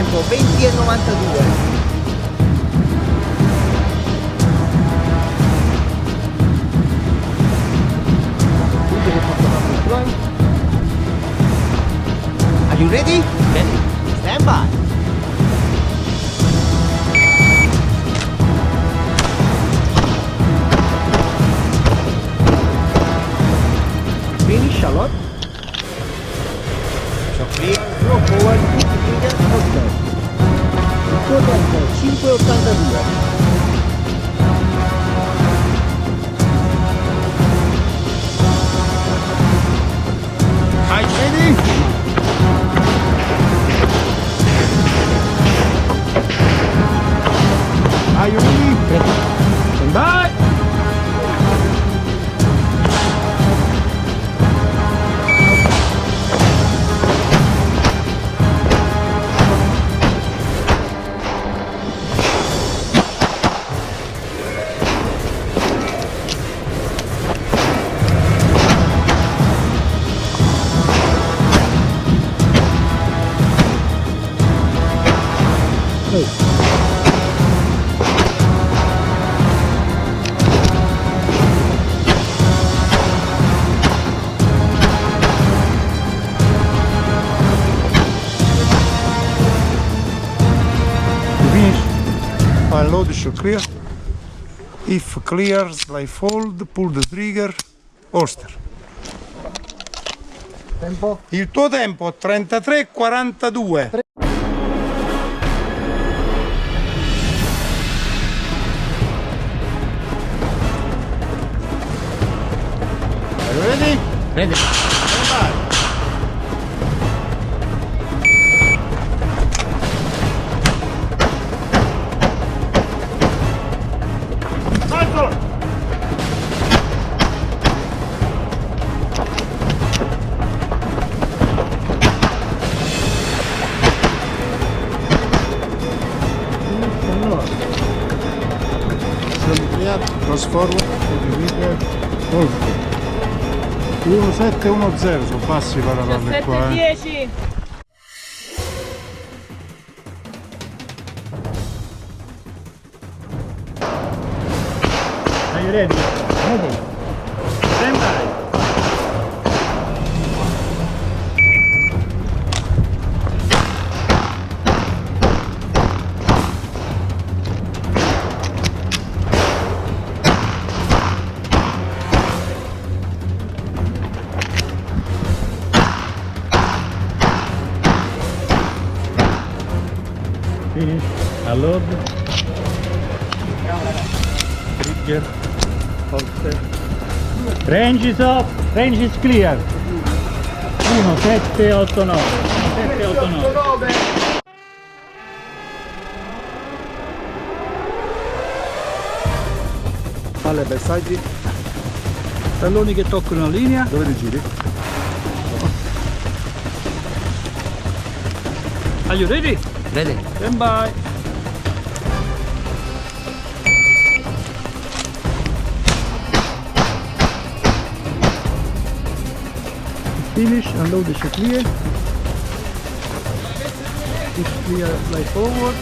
tempo 20:92. Are you ready? Ready. Stand by. Finish, Charlotte. So clear, slow forward, finger, ok. Il tuo tempo è 5:82. Ready? Are you ready? Stand by. Load should clear. If clear, slide fold, pull the trigger, holster. Tempo? Il tuo tempo 33:42. Are you ready? Ready. Stand by. Cross forward, holster. 1710 sono passi paralleli qua. 10. Are you ready? Ready. Stand by. Finish. Allowed. Trigger. Holster. Range is off. Range is clear. 1, 7, 8, 9. 7, 8, 9. Palle, bersaggi. Talloni che toccano la linea. Dove li giri? Are you ready? Ready. Stand by. Finish, unload the clear. Push clear, slide forward.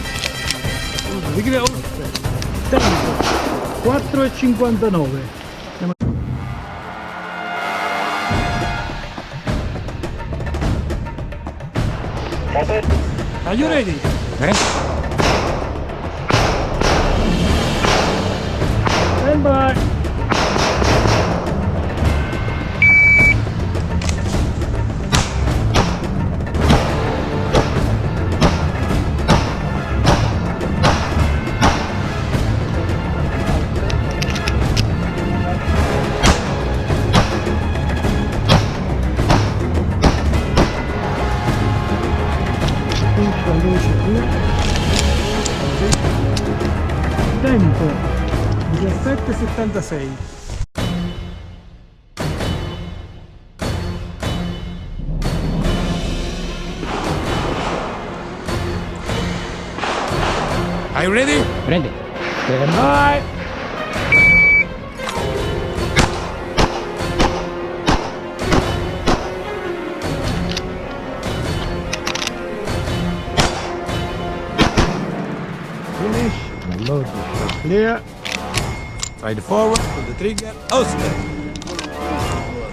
Righe oltre. Tempo 4:59. Are you ready? Stand by. Tempo 17:76. Are you ready? Ready. Stand by. Allora, clear. Ride forward, pull the trigger, Oscar.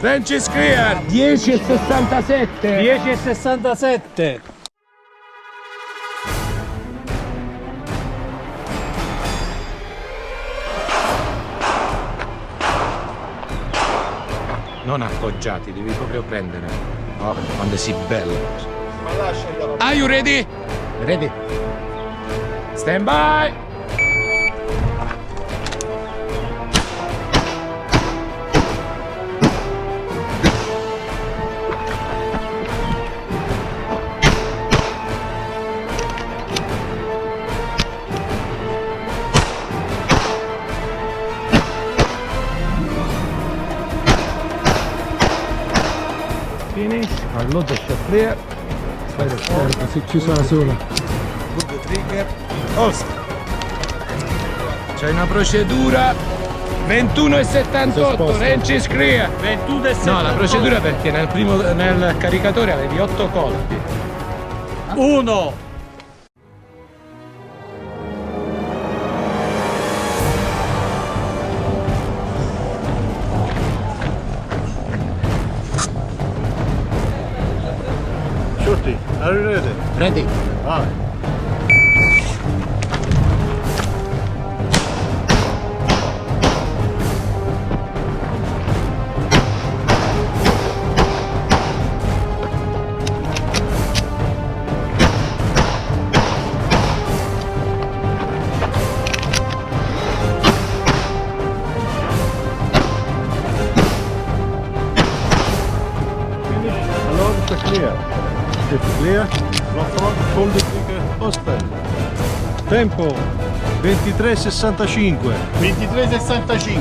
Bench is clear. 10,67. 10,67. Non appoggiati, devi proprio prendere. Oh, quando sei bello. Are you ready? Ready. Stand by. Finish. Allora, clear. Fai certo, si è chiusa da sola. Pull the trigger, Oscar. C'è una procedura 21,78, range is clear. 21,78. No, la procedura perché nel caricatore avevi 8 colpi. 1. Shorty, are you ready? Ready. Vai. Allora, clear. It's clear. Front, hold the trigger, Oscar. Tempo 23,65. 23,65.